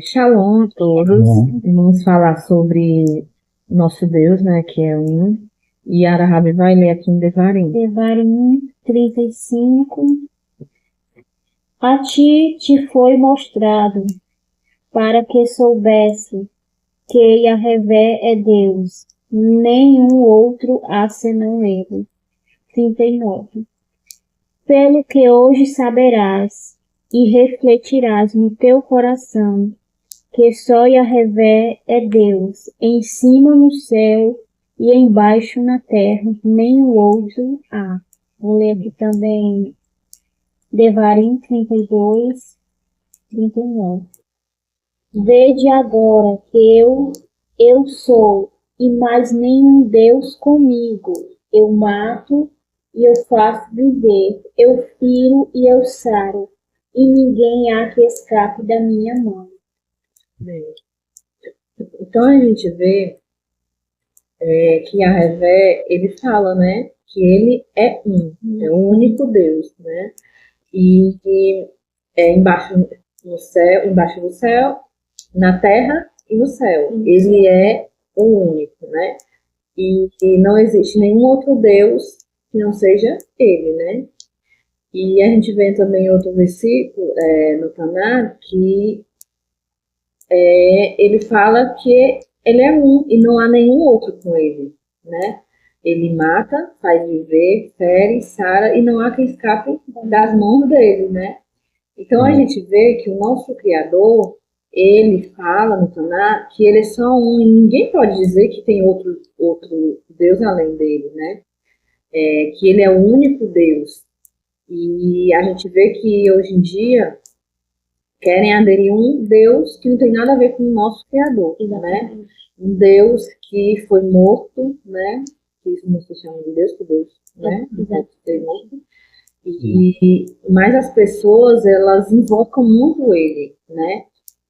Shalom a todos. Vamos falar sobre nosso Deus, né, que é um. E a Rabi vai ler aqui em Devarim. Devarim 35. A ti te foi mostrado, para que soubesse que Yahvé é Deus, nenhum outro há senão Ele. 39. Pelo que hoje saberás e refletirás no teu coração, que só Yahvé é Deus, em cima no céu e embaixo na terra, nenhum outro há. Vou ler aqui também Devarim 32, 39. Vede agora que eu sou, e mais nenhum Deus comigo. Eu mato e eu faço viver. Eu firo e eu saro. E ninguém há que escape da minha mão. Então a gente vê que Yahvé, ele fala, né, que ele é é o único Deus, né, e que é embaixo do céu, na terra e no céu. Ele é o único, né, e que não existe nenhum outro Deus que não seja ele, né. E a gente vê também outro versículo no Taná que ele fala que ele é um e não há nenhum outro com ele, né? Ele mata, faz viver, fere, sara e não há quem escape das mãos dele, né? Então a gente vê que o nosso Criador, ele fala no Taná que ele é só um e ninguém pode dizer que tem outro Deus além dele, né? Que ele é o único Deus. E a gente vê que hoje em dia querem aderir a um Deus que não tem nada a ver com o nosso Criador, né? Um Deus que foi morto, né? Que isso não se chama de Deus, que Deus, né? Não pode ser morto. Mas as pessoas, elas invocam muito ele, né?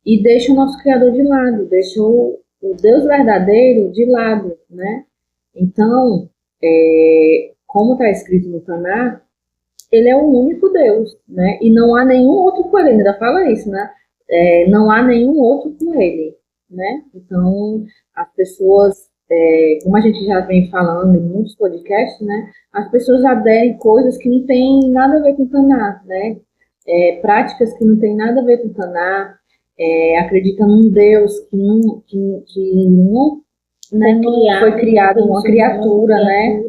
E deixam o nosso Criador de lado, deixam o Deus verdadeiro de lado, né? Então, como está escrito no Taná, ele é o único Deus, né? E não há nenhum outro com ele, ainda fala isso, né? Não há nenhum outro com ele, né? Então, as pessoas, como a gente já vem falando em muitos podcasts, né? As pessoas aderem coisas que não tem nada a ver com o Taná, né? Práticas que não tem nada a ver com o Taná, acreditam num Deus que não né, foi criado uma criatura, né?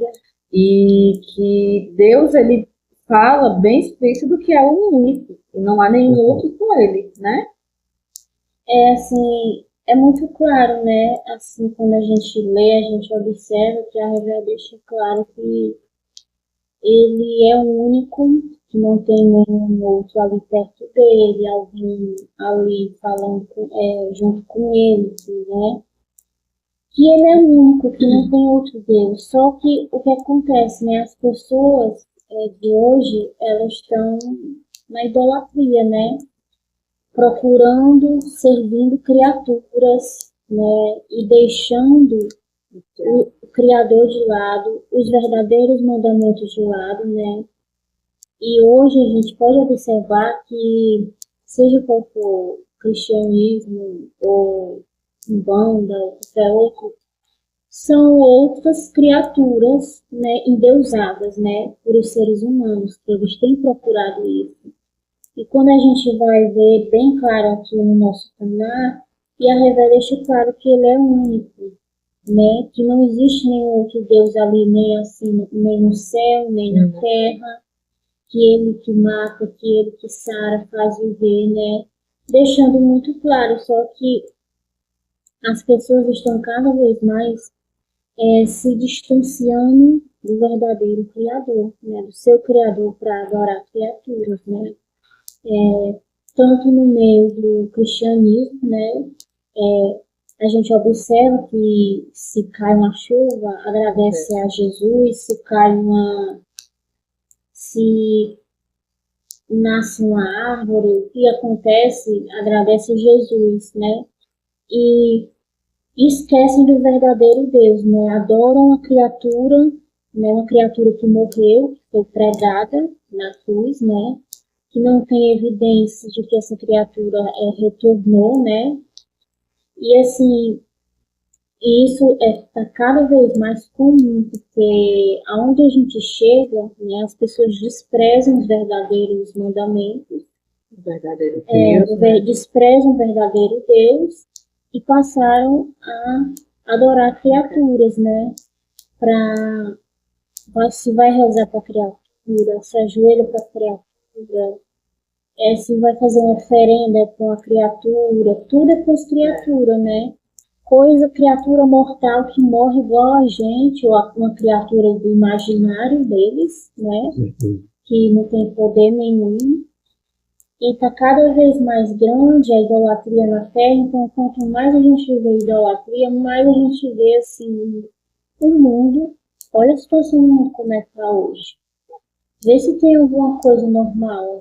E que Deus, ele fala bem explícito que é o único, e não há nenhum outro com ele, né? Assim, é muito claro, né? Assim, quando a gente lê, a gente observa que a Bíblia deixa claro que ele é o único, que não tem nenhum outro ali perto dele, alguém ali falando junto com ele, né? Que ele é o único, que não tem outro Deus. Só que o que acontece, né? As pessoas de hoje, elas estão na idolatria, né? Procurando, servindo criaturas, né? E deixando o Criador de lado, os verdadeiros mandamentos de lado, né? E hoje a gente pode observar que, seja qual for cristianismo ou umbanda, ou qualquer outro, são outras criaturas, né, endeusadas, né, por os seres humanos, que eles têm procurado isso. E quando a gente vai ver bem claro aqui no nosso canal, e a Revela deixa claro que ele é único, né, que não existe nenhum outro Deus ali, nem assim, nem no céu, nem na terra, que ele que mata, que ele que sara, faz viver, né, deixando muito claro, só que as pessoas estão cada vez mais se distanciando do verdadeiro Criador, né, do seu Criador para adorar criaturas, né, tanto no meio do cristianismo, né, a gente observa que se cai uma chuva, agradece a Jesus, se nasce uma árvore, o que acontece, agradece a Jesus, né, e esquecem do verdadeiro Deus, né? Adoram a criatura, né? Uma criatura que morreu, que foi pregada na cruz, né? que não tem evidência de que essa criatura retornou, né? E assim, isso está cada vez mais comum, porque aonde a gente chega, né, as pessoas desprezam os verdadeiros mandamentos, O verdadeiro Deus, né? desprezam o verdadeiro Deus e passaram a adorar criaturas, né? Se vai rezar para a criatura, se ajoelha para a criatura, se vai fazer uma oferenda para uma criatura, tudo é para as criaturas, né? Criatura mortal que morre igual a gente, ou uma criatura do imaginário deles, né? Que não tem poder nenhum. E está cada vez mais grande a idolatria na Terra, então quanto mais a gente vê idolatria, mais a gente vê assim, o mundo. Olha a situação do mundo como é que está hoje. Vê se tem alguma coisa normal.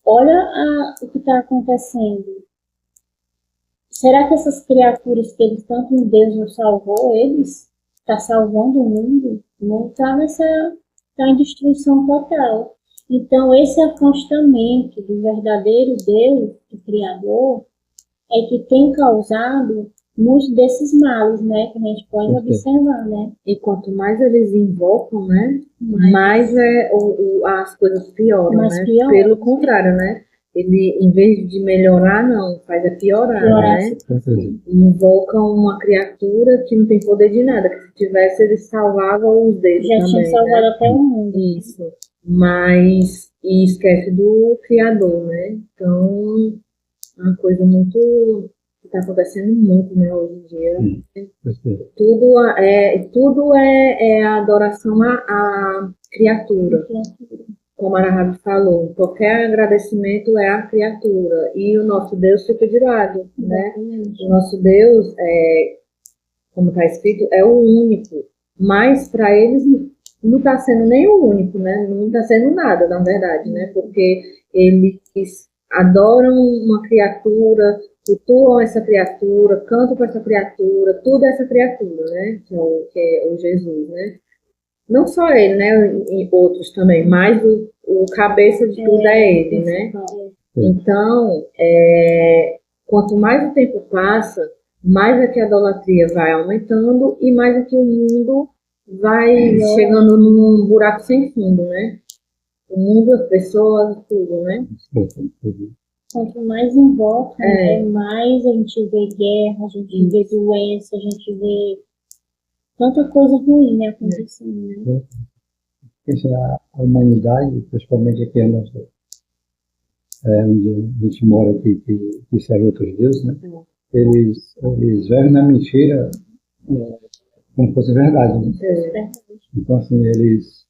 Olha o que está acontecendo. Será que essas criaturas que eles tanto em Deus não salvou eles? Está salvando o mundo? Não está em destruição total. Então, esse afastamento do verdadeiro Deus, do Criador, é que tem causado muitos desses males, né? Que a gente pode observar, né? E quanto mais eles invocam, né? Mais as coisas pioram, né? Pelo contrário, né? Ele, em vez de melhorar, não, faz piorar, né? Invocam uma criatura que não tem poder de nada, que se tivesse, ele salvava os deles já também, tinha salvado, né? Até o mundo. Isso. Mas, e esquece do Criador, né? Então, é uma coisa muito que está acontecendo muito, né, hoje em dia. Tudo é a adoração à criatura. Como a Rabi falou, qualquer agradecimento é a criatura. E o nosso Deus fica de lado, né? O nosso Deus, como está escrito, é o único. Mas para eles não está sendo nem o único, né? Não está sendo nada, na verdade, né? Porque eles adoram uma criatura, cultuam essa criatura, cantam para essa criatura, tudo é essa criatura, né? Que é o Jesus, né? Não só ele, né? E outros também, mas o cabeça de tudo é ele, né? Então, quanto mais o tempo passa, mais é que a idolatria vai aumentando e mais é que o mundo vai chegando num buraco sem fundo, né? O mundo, as pessoas, tudo, né? Quanto mais em volta, né, mais a gente vê guerra, a gente vê doença, a gente vê tanta coisa ruim, né, acontecendo. Né? A humanidade, principalmente aqui onde a gente mora aqui, que serve outros deuses, né? Eles vivem na mentira como fosse verdade, né? Então, assim, eles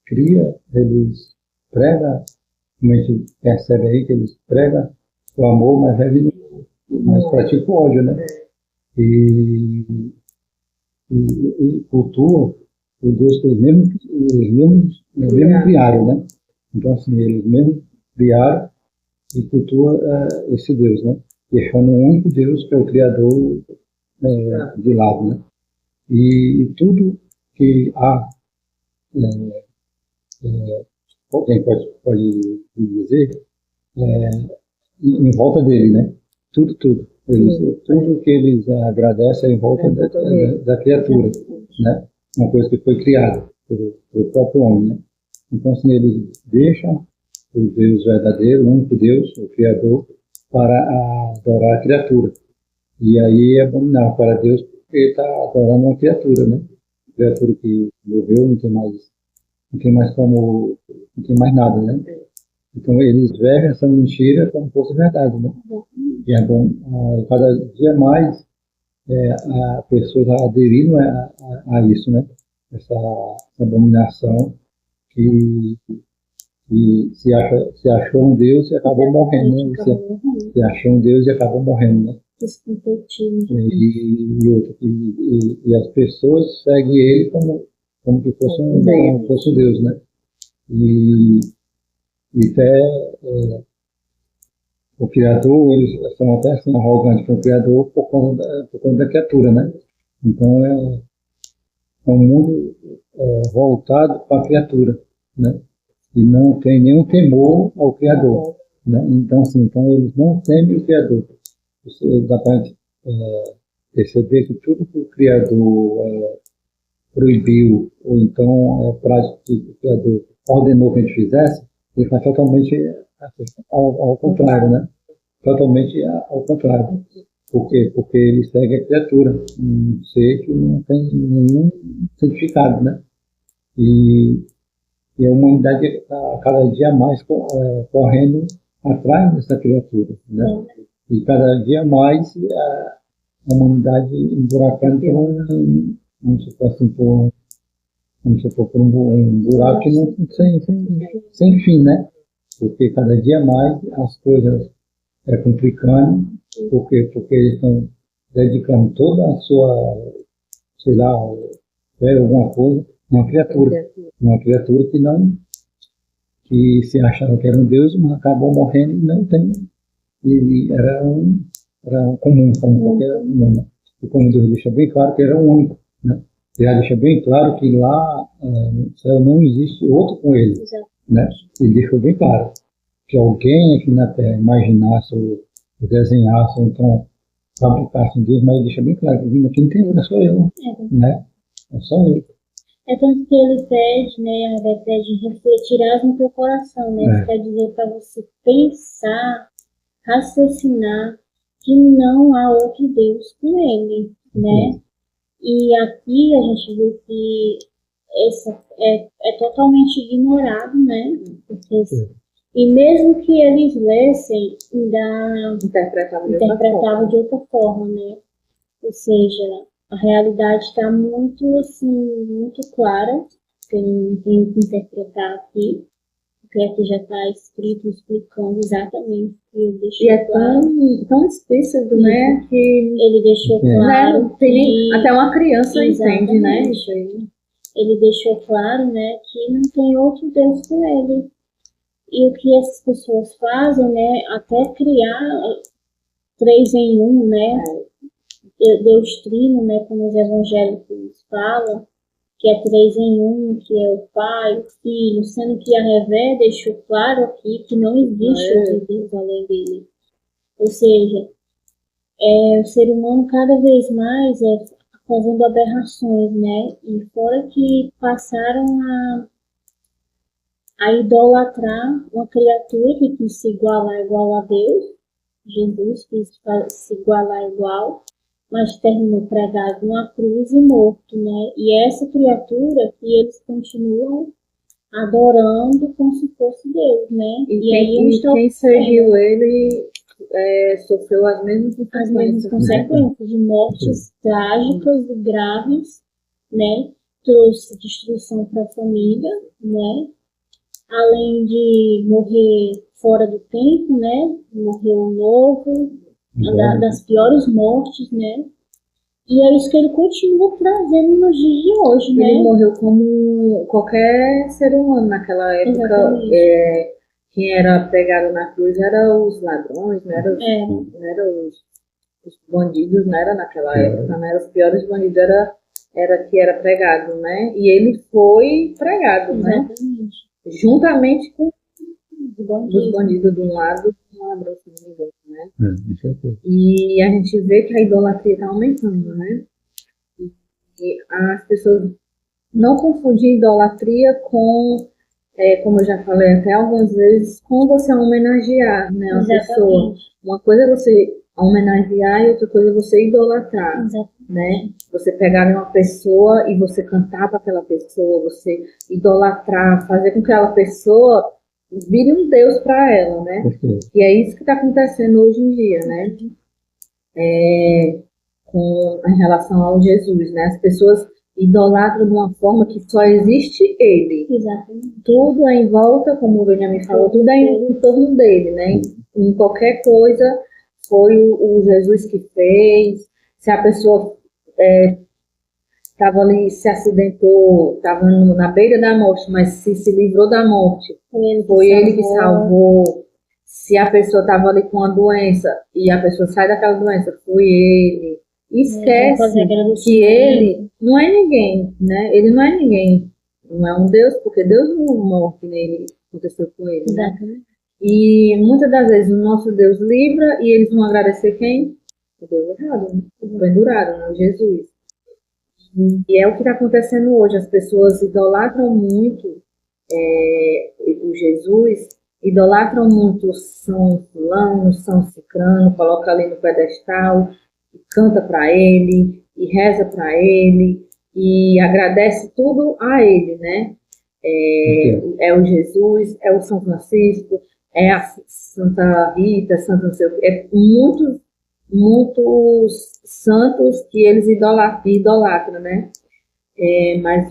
criam, eles pregam, como a gente percebe aí, que eles pregam o amor, mas praticam o ódio, né? E cultuam o Deus que eles mesmos criaram, né? Então, assim, eles mesmos criaram e cultuam esse Deus, né? Deixando um único Deus, que é o Criador, de lado, né? E tudo que há, alguém pode dizer, em volta dele, né? Tudo. Tudo que eles agradecem é em volta da criatura, né? Uma coisa que foi criada pelo próprio homem, né? Então, assim, eles deixam o Deus verdadeiro, o único Deus, o Criador, para adorar a criatura. E aí é abominável para Deus, porque ele está adorando uma criatura, né? Criatura que morreu, não tem mais nada, né? Então eles vestem essa mentira como se fosse verdade, né? E cada dia mais a pessoa está aderindo a isso, né? Essa abominação que se achou um Deus e acabou morrendo, né? Se achou um Deus e acabou morrendo, né? E as pessoas seguem ele como que fosse um Deus, né? E até o Criador, eles são até assim, arrogantes com o Criador por conta da criatura, né? Então é um mundo voltado para a criatura, né? e não tem nenhum temor ao Criador, né? Então, assim, então eles não temem o Criador. Dá para perceber que tudo que o Criador proibiu, ou então prática que o Criador ordenou que a gente fizesse, ele faz totalmente ao contrário, né? Totalmente ao contrário. Por quê? Porque ele segue a criatura, um ser que não tem nenhum significado, né? E a humanidade está cada dia mais correndo atrás dessa criatura, né? E cada dia mais a humanidade emburacando vamos supor assim, por um buraco que não sem fim, né? Porque cada dia mais as coisas complicando, porque eles estão dedicando toda a sua, sei lá, alguma coisa, uma criatura que se achava que era um Deus, mas acabou morrendo e não tem. E era um comum, como qualquer um. E como Deus deixa bem claro que era um único, né? Ele deixa bem claro que lá no céu não existe outro com ele, né? Ele deixou bem claro que alguém aqui na Terra imaginasse ou desenhasse, ou então fabricasse um Deus, mas ele deixa bem claro que vindo aqui não tem outro, é só eu, né? É só eu. É tanto que ele pede, né, ao invés de refletir no teu coração, né? Isso quer dizer para você pensar, raciocinar que não há outro Deus com ele, né? E aqui a gente vê que essa é totalmente ignorado, né? Porque, e mesmo que eles lessem, ainda interpretavam de outra forma, né? Ou seja, a realidade está muito, assim, muito clara, que não tem que interpretar aqui, porque aqui já está escrito, explicando exatamente o que ele deixou claro. E é tão explícito, né, que ele deixou claro, né, que até uma criança entende, né, isso aí. Ele deixou claro, né, que não tem outro Deus com ele. E o que essas pessoas fazem, né, até criar 3 em 1, né, Deus Trino, né, como os evangélicos falam, que é 3 em 1, que é o Pai, o Filho, sendo que a Revé deixou claro aqui que não existe outro Deus além dele. Ou seja, o ser humano cada vez mais fazendo aberrações, né, e fora que passaram a idolatrar uma criatura que quis se igualar igual a Deus. Jesus quis se igualar igual, mas terminou pregado numa cruz e morto, né? E essa criatura que eles continuam adorando como se fosse Deus, né? E quem serviu ele sofreu as mesmas consequências de mortes trágicas e graves, né? Trouxe destruição para a família, né? Além de morrer fora do tempo, né? Morreu novo, das piores mortes, né? E é isso que ele continua trazendo nos dias de hoje, né? Ele morreu como qualquer ser humano naquela época. Quem era pregado na cruz eram os ladrões, não eram os bandidos, não era naquela época, né? Os piores bandidos era que era pregado, né? E ele foi pregado, né? Juntamente com os bandidos de um lado e um ladrão do outro, né? E a gente vê que a idolatria está aumentando, né? E as pessoas não confundem idolatria com, como eu já falei até algumas vezes, com você homenagear, né, uma pessoa. Uma coisa é você homenagear e outra coisa é você idolatrar, né? Você pegar uma pessoa e você cantar para aquela pessoa, você idolatrar, fazer com que aquela pessoa vire um Deus para ela, né? E é isso que está acontecendo hoje em dia, né? Em relação ao Jesus, né? As pessoas idolatram de uma forma que só existe ele. Exatamente. Tudo é em volta, como o Benjamin falou, tudo é em torno dele, né? Em qualquer coisa foi o Jesus que fez. Se a pessoa estava ali, se acidentou, estava na beira da morte, mas se livrou da morte, foi ele que salvou. Se a pessoa estava ali com uma doença e a pessoa sai daquela doença, foi ele. Esquece que ele não é ninguém, né? Ele não é ninguém. Não é um Deus, porque Deus não morre nele. aconteceu com ele, né? Exatamente. E muitas das vezes o nosso Deus livra e eles vão agradecer quem? O Deus errado, né? O pendurado, né? Jesus. E é o que está acontecendo hoje. As pessoas idolatram muito o Jesus, idolatram muito São Fulano, São Cicrano, coloca ali no pedestal, e canta para ele, e reza para ele, e agradece tudo a ele, né? É o Jesus, é o São Francisco, é a Santa Rita, Santa não sei o quê. É muitos santos que eles idolatram, né? Mas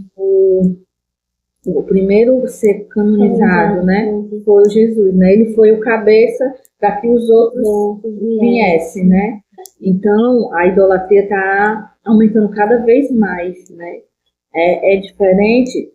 o primeiro a ser canonizado, né, foi o Jesus, né? Ele foi o cabeça para que os outros viessem, né? Então, a idolatria está aumentando cada vez mais, né? É diferente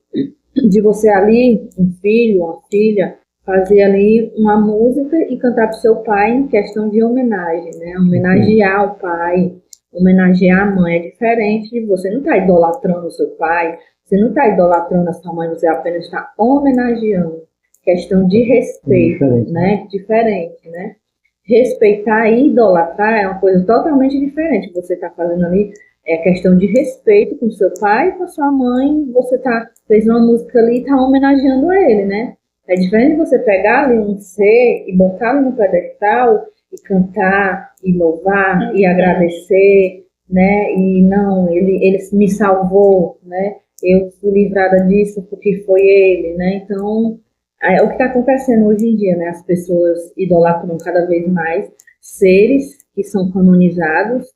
de você ali, um filho, uma filha, fazer ali uma música e cantar para o seu pai em questão de homenagem, né? Homenagear o pai, homenagear a mãe. É diferente de você não estar idolatrando o seu pai, você não está idolatrando a sua mãe, você apenas está homenageando. Questão de respeito, né? Diferente, né? Respeitar e idolatrar é uma coisa totalmente diferente. Você está fazendo ali questão de respeito com seu pai, com a sua mãe. Você fez uma música ali e está homenageando ele, né? É diferente de você pegar ali um ser e botar no pedestal e cantar e louvar e agradecer, né? E não, ele me salvou, né? Eu fui livrada disso porque foi ele, né? Então, é o que está acontecendo hoje em dia, né? As pessoas idolatram cada vez mais seres que são canonizados.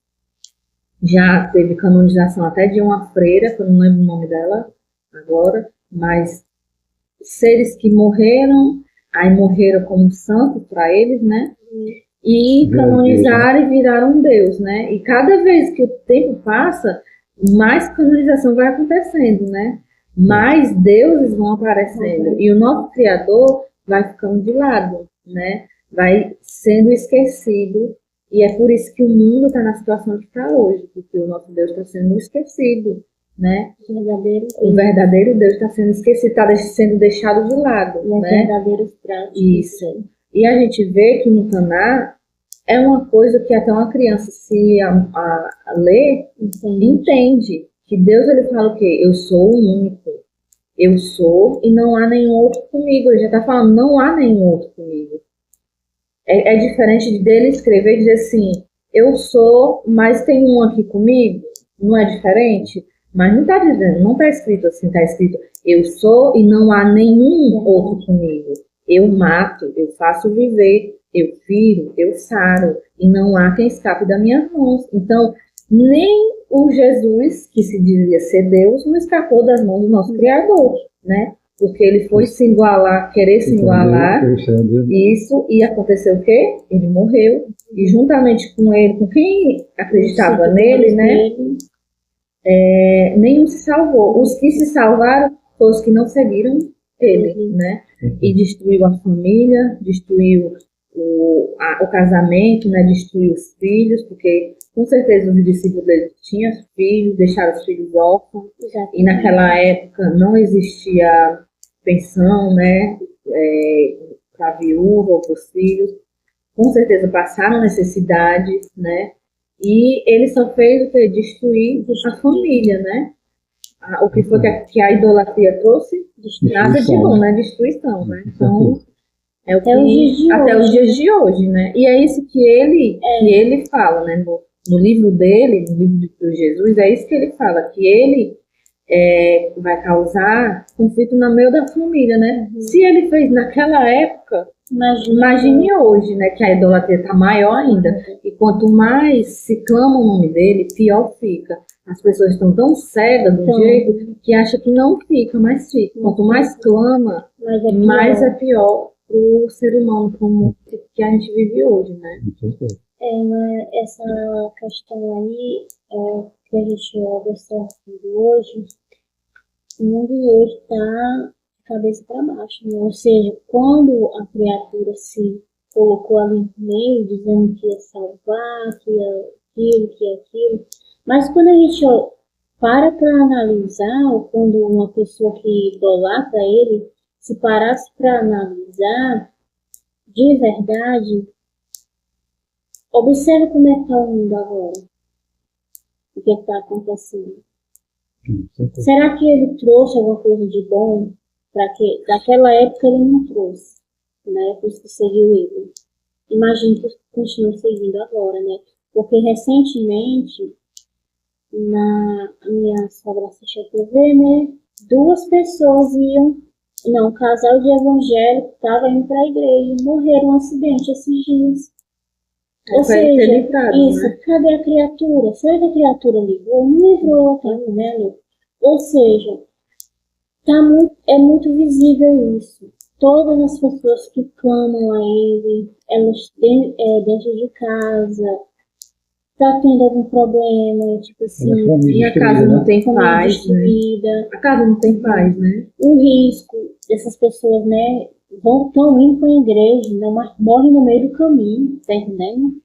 Já teve canonização até de uma freira, que eu não lembro o nome dela agora, mas seres que morreram, aí morreram como santos para eles, né? E canonizaram e viraram um Deus, né? E cada vez que o tempo passa, mais canonização vai acontecendo, né? Mais deuses vão aparecendo. E o nosso Criador vai ficando de lado, né? Vai sendo esquecido. E é por isso que o mundo está na situação que está hoje, porque o nosso Deus está sendo esquecido, né? O verdadeiro Deus está sendo esquecido, está sendo deixado de lado, e né? Verdadeiros práticos. Isso. E a gente vê que no Caná é uma coisa que até uma criança, se a ler, entende. Que Deus, ele fala o quê? Eu sou o único. Eu sou e não há nenhum outro comigo. Ele já está falando, não há nenhum outro comigo. É diferente dele escrever e dizer assim, eu sou, mas tem um aqui comigo. Não é diferente? Mas não está dizendo, não está escrito assim, está escrito, eu sou e não há nenhum outro comigo. Eu mato, eu faço viver, eu firo, eu saro, e não há quem escape das minhas mãos. Então, nem o Jesus, que se dizia ser Deus, não escapou das mãos do nosso Criador, né? Porque ele foi se igualar, querer se igualar, isso, e aconteceu o quê? Ele morreu, e juntamente com ele, com quem acreditava nele, né? Nenhum se salvou. Os que se salvaram foram os que não seguiram ele, né? E destruiu a família, destruiu o casamento, né? Destruiu os filhos, porque com certeza os discípulos dele tinham filhos, deixaram os filhos órfãos, e naquela época não existia pensão, né? Para a viúva ou para os filhos. Com certeza passaram necessidades, né? E ele só fez o que? Destruir a família, né? O que foi que a idolatria trouxe? Nada de bom, né? Destruição, né? Então, é o que até os dias de hoje, né? E é isso que ele fala, né? No livro dele, no livro de Jesus, é isso que ele fala, que ele vai causar conflito no meio da família, né? Se ele fez naquela época, imagine hoje, né? Que a idolatria está maior ainda. E quanto mais se clama o nome dele, pior fica. As pessoas estão tão cegas do jeito que acham que não fica, mas fica. Quanto mais clama, mais é pior para o ser humano como que a gente vive hoje, né? Essa questão aí que a gente observa hoje, o mundo hoje está de cabeça para baixo, né? Ou seja, quando a criatura se colocou ali no meio, dizendo que ia salvar, que ia aquilo, que ia aquilo, mas quando a gente para analisar, quando uma pessoa que idolatra ele, se parasse para analisar, de verdade, observa como é que está o mundo agora. O que está acontecendo. Será que ele trouxe alguma coisa de bom? Para que daquela época ele não trouxe, né? Por isso que seguiu ele. Imagino que continue seguindo agora, né? Porque recentemente, na minha sogra assistiu a TV, né? Duas pessoas um casal de evangélico estava indo para a igreja e morreram num acidente esses dias. Ou seja, isso, né? Cadê a criatura? Será que a criatura livrou? Não livrou, tá entendendo? Ou seja, é muito visível isso. Todas as pessoas que clamam a ele, elas dentro de casa, tá tendo algum problema, tipo assim, e a casa não tem paz, né? A casa não tem paz, né? O risco dessas pessoas, né, estão indo para a igreja, não, morrem no meio do caminho, tá entendendo?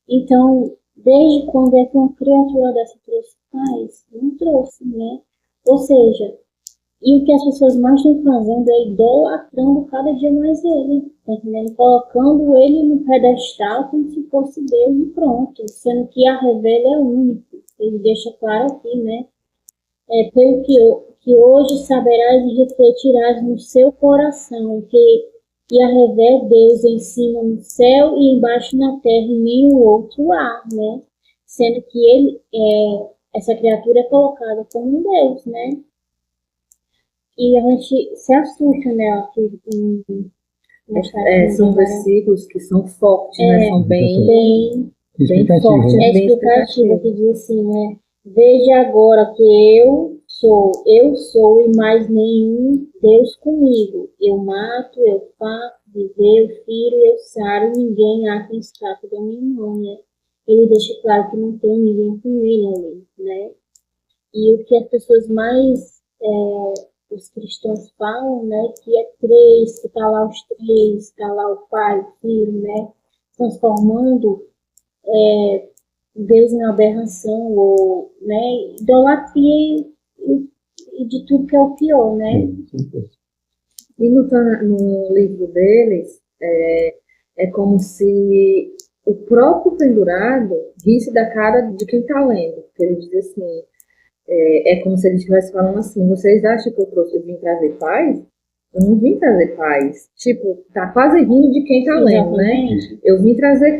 Então, desde quando é que uma criatura dessa trouxe paz? Não trouxe, né? Ou seja, e o que as pessoas mais estão fazendo é idolatrando cada dia mais ele, tá entendendo? Colocando ele no pedestal como se fosse Deus e pronto, sendo que a revela é único. Ele deixa claro aqui, né? Pelo que hoje saberás e refletirás no seu coração, que Yahvé é Deus em cima no céu e embaixo na terra, e nem o outro há, né? Sendo que essa criatura é colocada como um Deus, né? E a gente se assusta, né? Aqui, são versículos que são fortes, né? São bem fortes. É explicativo, que diz assim, né? Veja agora que eu sou e mais nenhum Deus comigo. Eu mato, eu faço, viver, eu firo, eu saro, ninguém há quem escape da minha mão, né? Ele deixa claro que não tem ninguém com ele ali, né? E o que as pessoas mais, os cristãos falam, né? Que é três, que tá lá os três, tá lá o Pai, o Filho, né? Transformando Deus em aberração, ou, né? Idolatria e de tudo que é o pior, né? E no livro deles, é como se o próprio pendurado risse da cara de quem está lendo. Porque ele diz assim, é como se ele estivesse falando assim, vocês acham que eu vim trazer paz? Eu não vim trazer paz. Tipo, tá quase rindo de quem está lendo, né? Eu vim trazer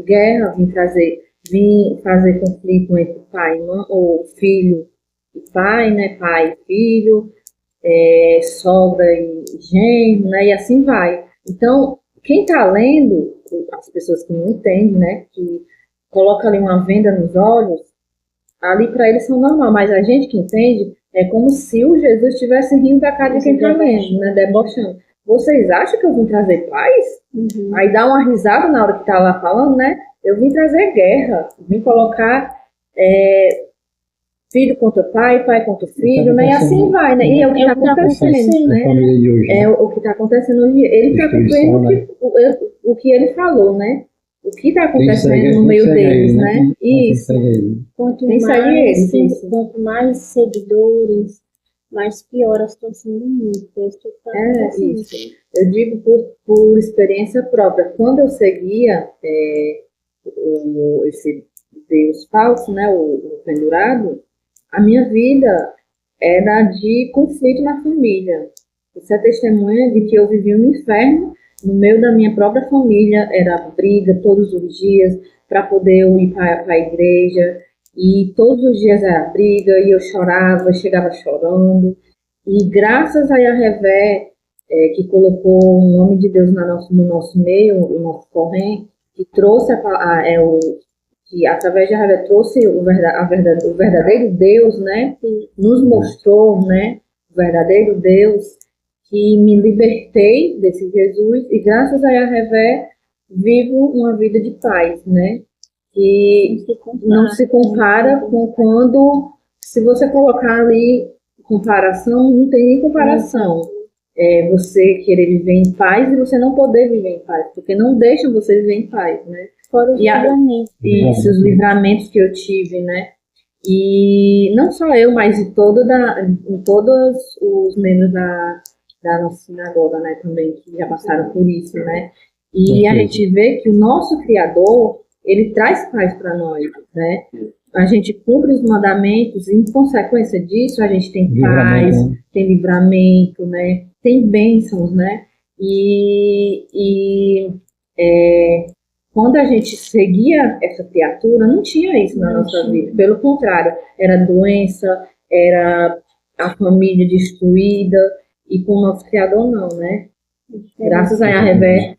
guerra, vim fazer conflito entre pai e mãe, ou filho e pai, né? Pai e filho, sogra e genro, né? E assim vai. Então, quem está lendo, as pessoas que não entendem, né? Que coloca ali uma venda nos olhos, ali para eles são normal, mas a gente que entende, é como se o Jesus estivesse rindo da cara de quem está lendo, né? Debochando. Vocês acham que eu vim trazer paz? Uhum. Aí dá uma risada na hora que está lá falando, né? Eu vim trazer guerra, vim colocar filho contra pai, pai contra filho, né? E assim vai, né? E é o que está acontecendo, né? É o que está acontecendo hoje. Ele está cumprindo o que ele falou, né? O que está acontecendo no meio deles, né? Isso. Quanto mais seguidores, mais pior a situação do mundo. Isso. Eu digo por experiência própria. Quando eu seguia esse Deus falso, né? O pendurado, a minha vida era de conflito na família. Isso é testemunha de que eu vivia um inferno no meio da minha própria família. Era briga todos os dias para poder eu ir para a igreja. E todos os dias era briga, e eu chorava, chegava chorando. E graças a Yahvé, que colocou o nome de Deus no nosso meio, o nosso corrente, que trouxe que através de Yahvé trouxe o verdadeiro Deus, né? Que nos mostrou, né? O verdadeiro Deus, que me libertei desse Jesus, e graças a Yahvé vivo uma vida de paz, né? Que não se compara com quando, se você colocar ali comparação, não tem nem comparação. Você querer viver em paz e você não poder viver em paz, porque não deixam você viver em paz, né? Fora os livramentos. Isso, os livramentos que eu tive, né? E não só eu, mas em todos os membros da da nossa sinagoga, né, também, que já passaram por isso, né? E a gente vê que o nosso Criador, ele traz paz para nós, né? A gente cumpre os mandamentos, e em consequência disso, a gente tem paz, tem livramento, né? Tem bênçãos, né? Quando a gente seguia essa criatura, não tinha isso na nossa vida. Pelo contrário, era doença, era a família destruída, e com o nosso Criador não, né? Graças a Yahvé,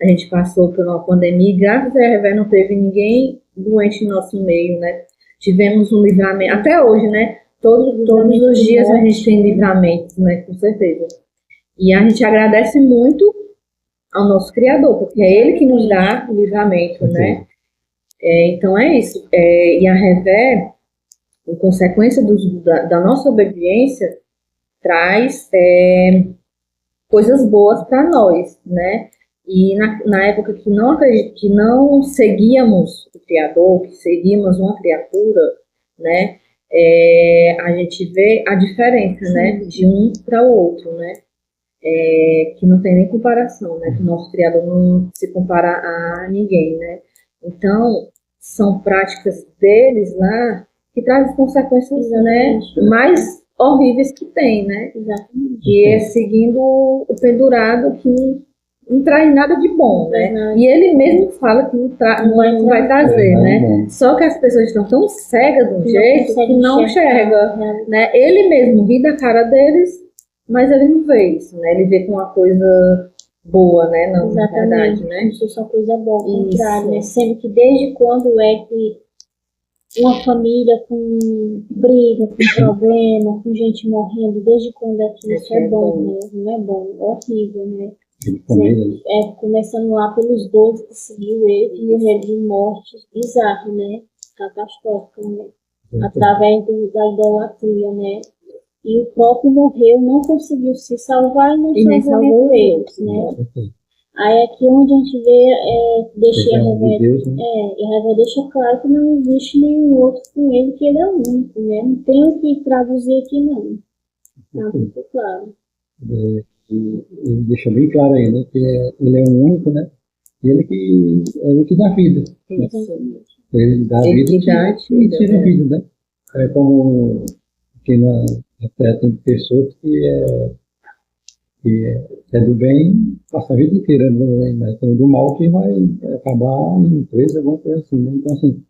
a gente passou por uma pandemia, e graças a Yahvé não teve ninguém doente no nosso meio, né? Tivemos um livramento, até hoje, né? Todos os dias a gente tem livramento, né? Com certeza. E a gente agradece muito ao nosso Criador, porque é Ele que nos dá o livramento, né? Então é isso. E a Yahvé, em consequência da nossa obediência, traz coisas boas para nós, né? E na época que não seguíamos o Criador, que seguíamos uma criatura, né? A gente vê a diferença, né? De um para o outro, né? Que não tem nem comparação, né? Que o nosso Criador não se compara a ninguém, né? Então, são práticas deles lá que trazem consequências, né, mais horríveis que tem, né? Exatamente. Que é seguindo o pendurado que não traz nada de bom, né? E ele mesmo fala que não vai trazer, né? Só que as pessoas estão tão cegas de um jeito que não enxerga, né? Ele mesmo ri da cara deles, mas ele não vê isso, né? Ele vê com uma coisa boa, né? Não, na verdade, né? Isso é só coisa boa, ao contrário, né? Sendo que desde quando é que uma família com briga, com problema, com gente morrendo, desde quando é que isso é bom, né? Não é bom, é horrível, né? Começando lá pelos 12 que seguiu ele e morreram de morte bizarra, né? Catastrófica, né? Através da idolatria, né? E o próprio morreu, não conseguiu se salvar e não salvou eles, né? Aí aqui onde a gente vê, deixa claro que não existe nenhum outro com ele, que ele é o único, né? Não tem o que traduzir aqui, não. Tá muito claro. Ele deixa bem claro aí, né? Que ele é o único, né? E ele que dá vida. Né? Ele dá vida e tira a vida, né? É como que até tem pessoas que é do bem, passa a vida inteira, né? Mas tem do mal que vai acabar em empresa, alguma coisa assim, né? Então, assim,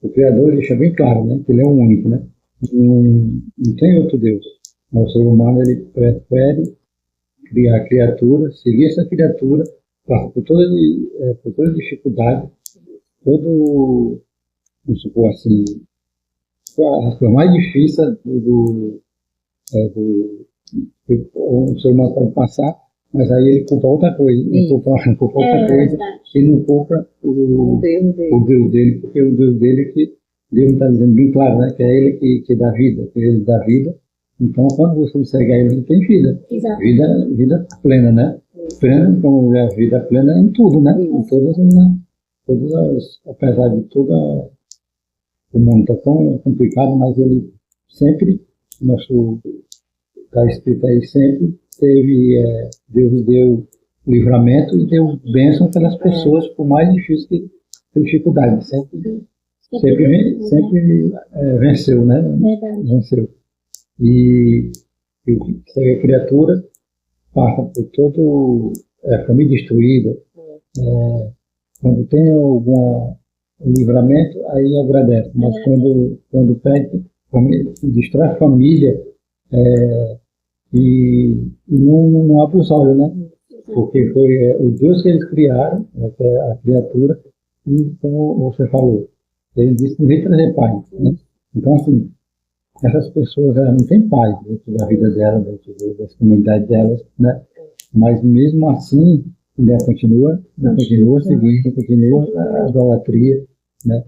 o Criador deixa bem claro, né? Que ele é o único, né? Não tem outro Deus. O ser humano, ele prefere criar a criatura, seguir essa criatura, passa por toda dificuldade, vamos supor assim, a coisa mais difícil que o ser humano pode passar, mas aí ele compra outra coisa, ele não compra o Deus dele, porque o Deus dele que Deus está dizendo bem claro, né, que é ele que dá vida, que ele dá vida. Então, quando você segue a ele, tem vida. Vida plena, né? Plena, como é a vida plena em tudo, né? Em apesar de toda o mundo está tão complicado, mas ele sempre, está escrito aí, sempre Deus deu livramento e deu bênção pelas pessoas, por mais difícil que a dificuldade. Sempre venceu, né? Venceu. E a criatura passa por todo a família destruída. Quando tem algum livramento, aí agradece. Mas quando perde, destrói a família e não abre os olhos, né? Porque foi o Deus que eles criaram, a criatura, e como você falou, ele disse que não veio trazer paz, né? Então, assim, essas pessoas não têm paz dentro da vida delas, dentro das comunidades delas, né? Mas mesmo assim, ainda continua seguindo, continua a idolatria, né?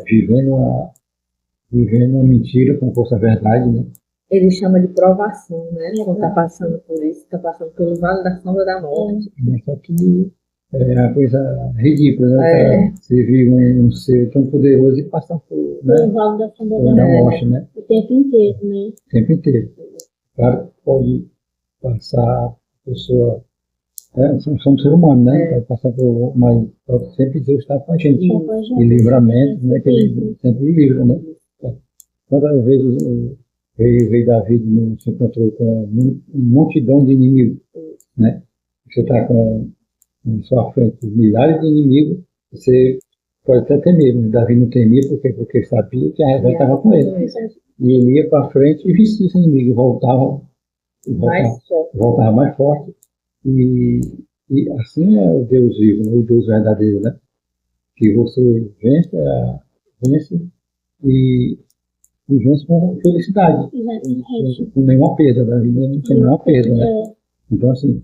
Vivendo uma mentira como fosse a verdade, né? Ele chama de provação, né? Quando está passando por isso, está passando pelo vale da sombra da morte. Só que é uma coisa ridícula, né? Você vive um ser tão poderoso e passar por, né? O vale da sombra da morte, né? O tempo inteiro, né? O tempo inteiro. Claro que pode passar a pessoa, somos seres humanos, né? Pode passar por, mas sempre Deus está com a gente. Tá com a gente. E livramento, né? Que ele sempre livra, né? Quantas vezes o rei Davi se encontrou com uma multidão de inimigos, né? Você está com na sua frente milhares de inimigos, você pode até ter medo, mas Davi não temia porque sabia que a reserva estava com ele. E ele ia para frente e vencia esse inimigo, voltava mais forte. E assim é o Deus vivo, né? O Deus verdadeiro, né? Que você vence e vence com felicidade. Exatamente. Com nenhuma perda, Davi não tem nenhuma perda, né? Então, assim,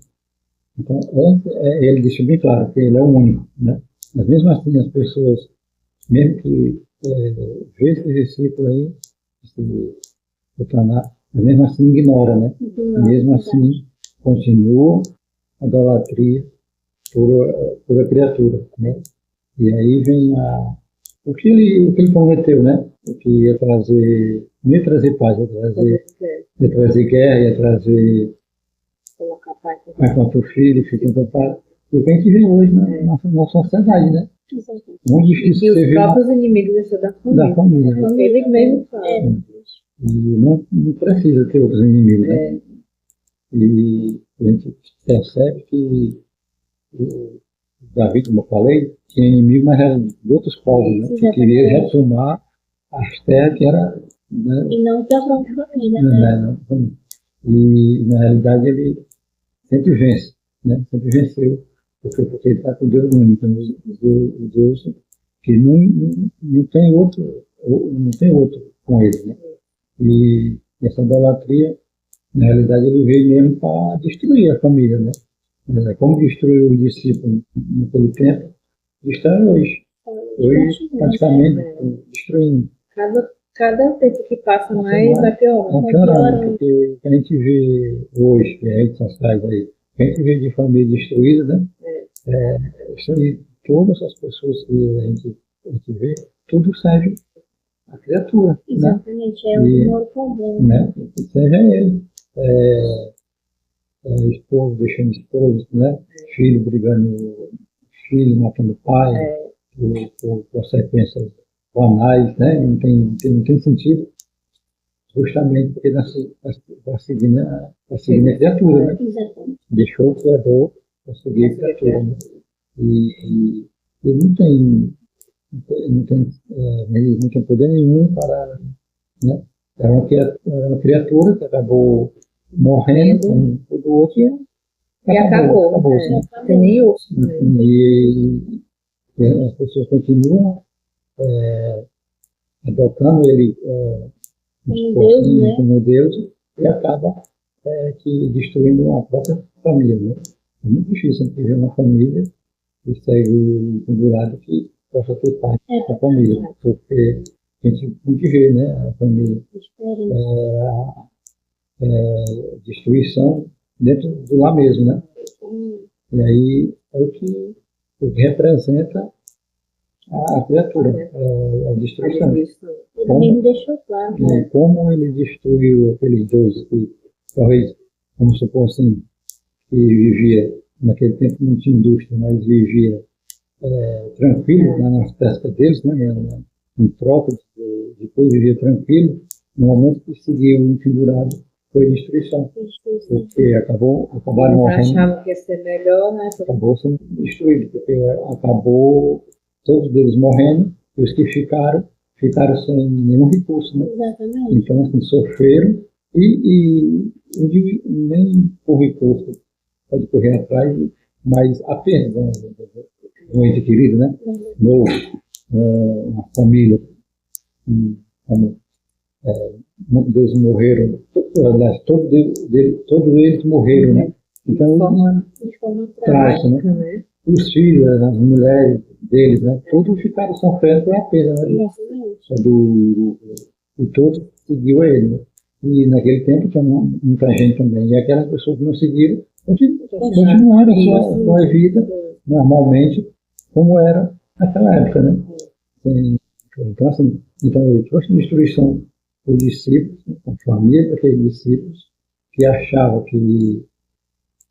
ele deixa bem claro que ele é o único, né? Mas mesmo assim, as pessoas, mesmo que vê esse versículo aí, mas mesmo assim ignora, né? Mesmo assim, continua a idolatria por a criatura, né? E aí vem o que ele prometeu, né? O que ia trazer, não ia trazer paz, ia trazer guerra, ia trazer Colocar paz. vai contra o filho, fica encantado. E o que a gente vê hoje na nossa sociedade, né? Muito difícil E você os ver próprios inimigos da da família. Né? Ele mesmo fala. E não precisa ter outros inimigos, né? E a gente percebe que o Davi, como eu falei, tinha inimigo, mas era de outros povos, né? Que queria retomar as terras que era... Né? E não ter a própria família, né? E, na realidade, ele sempre vence, né? Sempre venceu, porque ele está com Deus único, o Deus que não tem outro com ele, né? E essa idolatria, na realidade, ele veio mesmo para destruir a família, né? Como destruiu os discípulos naquele tempo, destrói hoje. Hoje, praticamente, destruindo. Cada tempo que passa mais vai piorando. Vai piorando, porque a gente vê hoje, que é redes sociais aí, a gente vê de família destruída, né? Isso aí, todas as pessoas que a gente vê, tudo serve a criatura. Exatamente, né? É o maior problema. Né? Seja ele. Esposo deixando esposo, né? Filho brigando, filho matando pai, por consequências banais, né? Não tem sentido, justamente porque está seguindo a criatura, né? Exatamente. Deixou o Criador para seguir a criatura, né? E não tem eles não tem poder nenhum para, né? Era uma criatura que acabou morrendo como todo outro e acabou. Né? Tem nem osso. E as pessoas continuam adotando ele como Deus e acaba que destruindo a própria família. Né? É muito difícil a gente ver uma família que segue o pendurado que possa ter parte da família, porque a gente vê, né, a família, destruição dentro do lar mesmo, né? E aí é o que representa a criatura, a destruição. Ele deixou claro. Como ele destruiu aqueles 12 que, talvez, vamos supor assim, que vivia, naquele tempo não tinha indústria, mas vivia tranquilo nas pescas deles, né? Em troca de coisa, vivia tranquilo. No momento que seguiu o pendurado, foi destruição. Porque acabaram morrendo. Achavam que ia ser melhor, né? Acabou sendo destruído, porque acabou todos eles morrendo, e os que ficaram sem nenhum recurso, né? Exatamente. Então, assim, sofreram e nem por recurso pode correr atrás, mas apenas um ente querido, né? Uma família, como muitos deles morreram, aliás, todos eles morreram, né? Então, de forma trágica, né? Os filhos, as mulheres deles, né? Todos ficaram sofrendo por apenas, né? E todos seguiu ele, né? E naquele tempo tinha muita gente também. E aquelas pessoas que não seguiram continuaram a sua vida normalmente, como era naquela época, né? Então, assim, ele trouxe destruição os discípulos, a família daqueles discípulos, que achava que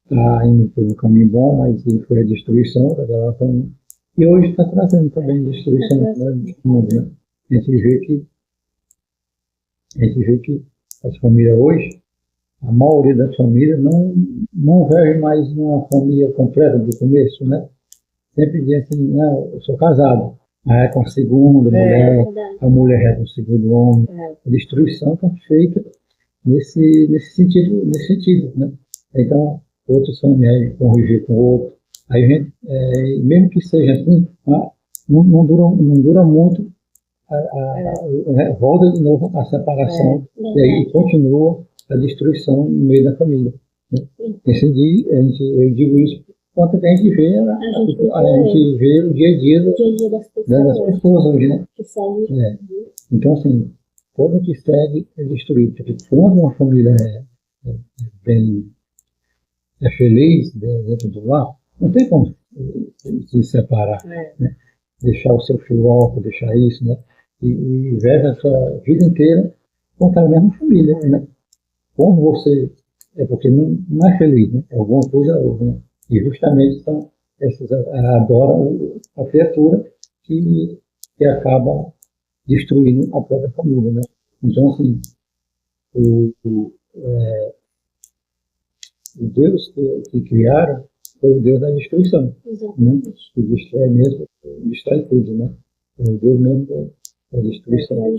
está indo por um caminho bom, mas foi a destruição daquela família. E hoje está trazendo também destruição, né, do mundo, né? A gente vê que as famílias hoje, a maioria das famílias não vive mais uma família completa do começo, né? Sempre diz assim, não, eu sou casado. Aí é com a segunda mulher, a mulher é com o segundo homem. A destruição está feita nesse sentido, né? Então, outros são conviver com outros. Aí, mesmo que seja assim, não dura muito, volta de novo a separação e aí continua a destruição no meio da família. Né? Esse dia, eu digo isso quanto a gente vê, a gente vê o dia a dia das pessoas hoje, né? Então, assim, todo que segue é destruído. Porque quando uma família é feliz dentro do lar, não tem como se separar, né? Deixar o seu filho órfão, deixar isso, né? E viver a sua vida inteira com aquela mesma família, né? Como você é porque não é feliz, né? Alguma coisa houve, né? E justamente são essas adoram a criatura que acaba destruindo a própria família, né? Então, assim, o Deus que criaram foi o Deus da destruição, né? Que destrói mesmo, destrói tudo, né? É o Deus mesmo da destruição.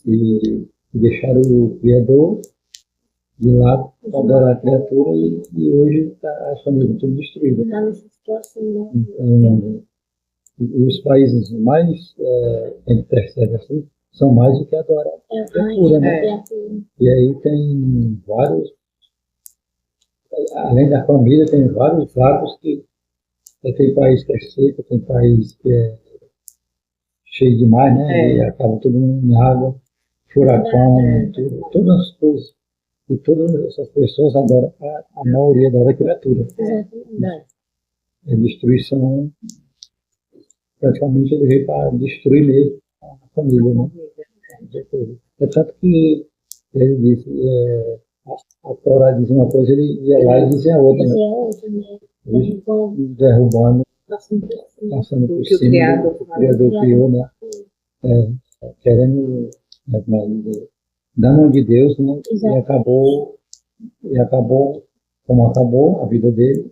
E deixaram o Criador de lado para adorar a criatura e hoje as famílias tudo destruídas. Está nessa situação, né? Então, e os países mais a gente percebe assim, são mais do que adoram a criatura, né? E aí tem vários, além da família, tem vários atos que tem país que é seco, tem país que é cheio demais, né? E acaba tudo em água, furacão, todas as coisas. E todas essas pessoas adoram, a maioria adora a criatura. A destruição, praticamente ele veio para destruir mesmo a família, né? É tanto que ele disse, a Torá diz uma coisa, ele ia lá e dizia outra, né? Derrubando, passando por cima do que o Criador criou, né? Querendo, da mão de Deus, né? E acabou como acabou a vida dele,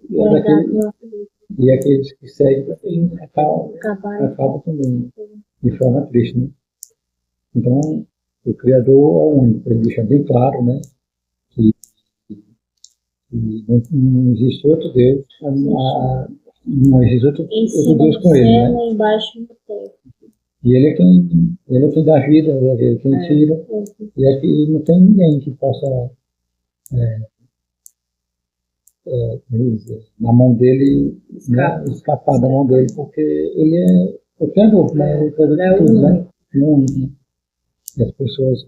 e aqueles que seguem também acabam também, de forma triste, né? Então, o Criador é único, ele deixa bem claro, né? Que não existe outro Deus, não existe outro Deus com ele, né? E ele é quem dá vida, ele é quem tira, e aqui não tem ninguém que possa na mão dele, né, escapar da mão dele, porque ele é o Criador, né? Ele é o Criador de tudo, né? E as pessoas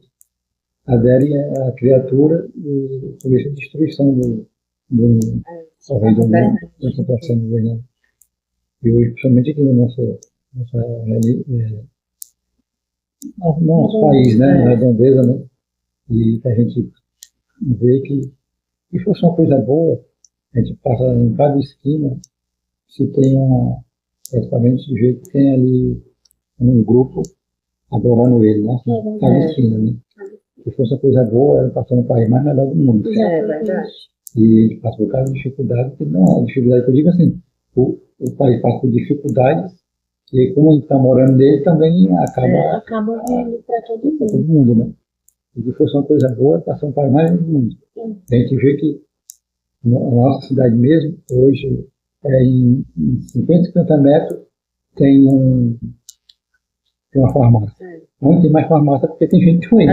aderem à criatura e por isso a destruição do rei do mundo, da situação do governo. E hoje, principalmente aqui no nosso país, né? Na redondeza, né? E a gente vê que se fosse uma coisa boa, a gente passa em cada esquina, se tem praticamente do jeito que tem ali um grupo adorando ele, né? Cada esquina, né? Se fosse uma coisa boa, era passando o país mais melhor do mundo. Verdade. E ele passa por causa de dificuldade, que não é dificuldade que eu digo assim, o país passa por dificuldades, e como a gente está morando nele, também acaba vindo para todo mundo, né? E se fosse uma coisa boa, passando o país mais do mundo. A gente vê que na nossa cidade mesmo, hoje, em 50 metros, tem uma farmácia. Onde tem mais farmácia porque tem gente doente.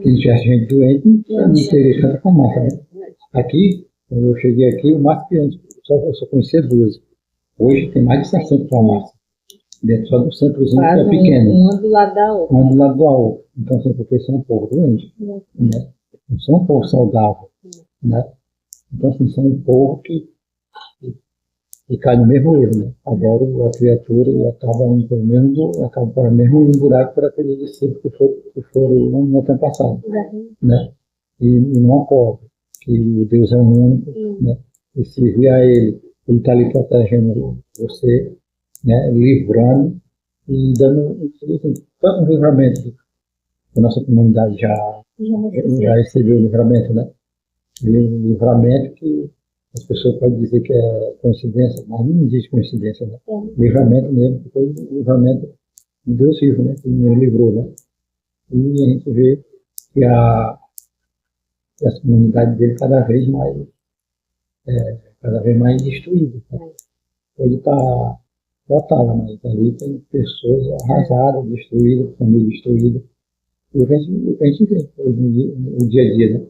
Se não tivesse gente doente, não teria tanta farmácia. Né? Aqui, quando eu cheguei aqui, o máximo que eu só conhecia 12. Hoje tem mais de 60 farmácias. Dentro só do centrozinho que é pequeno. Uma do lado da outra. Uma do lado da outra. Então, assim, porque são um povo doente. Né? Não são um povo saudável. Né? Então, assim, são um povo que cai no mesmo erro, né? Adora a criatura e acaba indo pelo mesmo buraco para aquele discípulo que foram no tempo passado, né? E não acorda. que o Deus é um único, né? E servir a Ele está ali protegendo você, né? Livrando e dando assim, tanto um livramento que a nossa comunidade já recebeu o livramento, né? Livramento que as pessoas podem dizer que é coincidência, mas não existe coincidência, né? Livramento mesmo, que foi o livramento de Deus vivo, né? Que nos livrou, né? E a gente vê que que as comunidades dele cada vez mais destruídas. Né? Ele está total, mas ali tem pessoas arrasadas, destruídas, família destruída. E o que a gente vê hoje no dia a dia, né?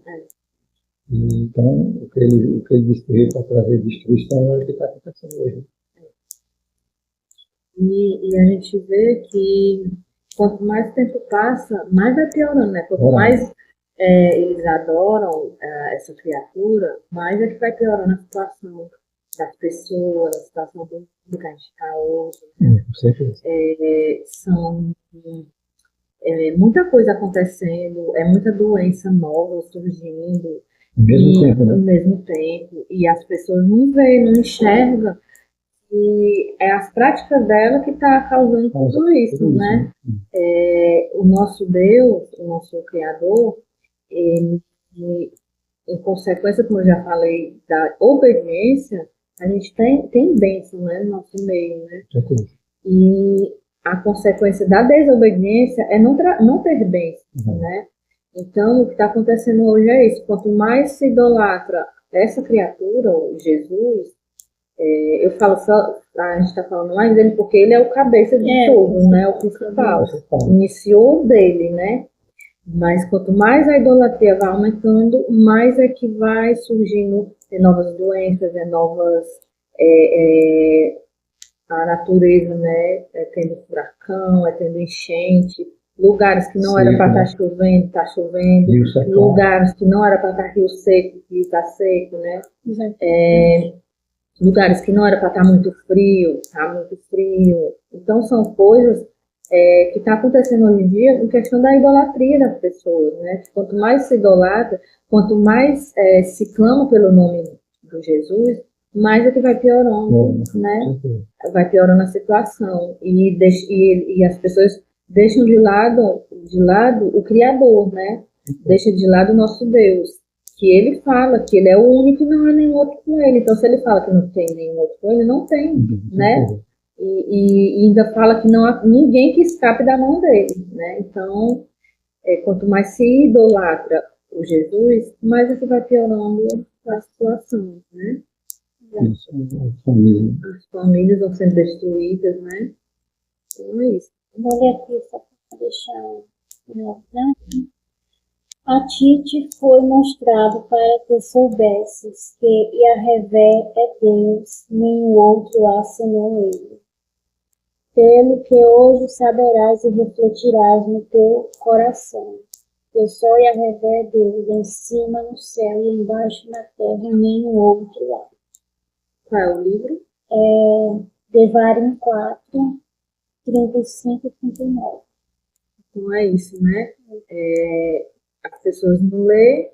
E, então, o que ele disse que veio para trazer destruição é o que está acontecendo hoje. E a gente vê que quanto mais o tempo passa, mais vai piorando, né? Quanto mais eles adoram essa criatura, mais é que vai piorando a situação das pessoas, a situação do que a gente está hoje. Com certeza. São muita coisa acontecendo, muita doença nova surgindo. Ao mesmo tempo, né? Ao mesmo tempo. E as pessoas não veem, não enxergam. E é as práticas dela que está causando tudo isso, né? O nosso Deus, o nosso Criador, ele, em consequência, como eu já falei, da obediência, a gente tem bênção, né, no nosso meio, né? E a consequência da desobediência é não ter bênção, né? Então, o que está acontecendo hoje é isso. Quanto mais se idolatra essa criatura, o Jesus, eu falo só, a gente está falando mais dele porque ele é o cabeça de tudo, né? O principal. Iniciou dele, né? Mas quanto mais a idolatria vai aumentando, mais é que vai surgindo novas doenças, novas... a natureza, né? Tendo furacão, tendo enchente, lugares que não era para estar chovendo, está chovendo, lugares que não era para estar rio seco, que está seco, né? Lugares que não era para estar muito frio, está muito frio. Então são coisas que está acontecendo hoje em dia em questão da idolatria das pessoas, né? Quanto mais se idolatra, quanto mais se clama pelo nome do Jesus, mais é que vai piorando, né? Vai piorando a situação e as pessoas deixam de lado o Criador, né? Deixa de lado o nosso Deus, que ele fala que ele é o único e não há nenhum outro com ele. Então, se ele fala que não tem nenhum outro com ele, não tem, né? E ainda fala que não há ninguém que escape da mão dele, né? Então, quanto mais se idolatra o Jesus, mais é que vai piorando a situação, né? As famílias vão sendo destruídas, né? Então é isso. Vou ler aqui só para deixar a ti te foi mostrado para que soubesses que Yahvé é Deus, nenhum outro há senão Ele. Pelo que hoje saberás e refletirás no teu coração, que só Yahvé é Deus, em cima no céu e embaixo na terra, e nenhum outro há. Qual é o livro? Devarim 4, 35 e 39. Então é isso, né? As pessoas não lêem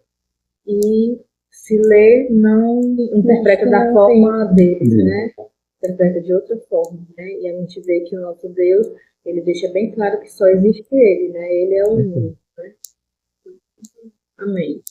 e se lê não interpreta da forma deles, né? Interpreta de outra forma, né? E a gente vê que o nosso Deus, ele deixa bem claro que só existe ele, né? Ele é o único, né? Amém.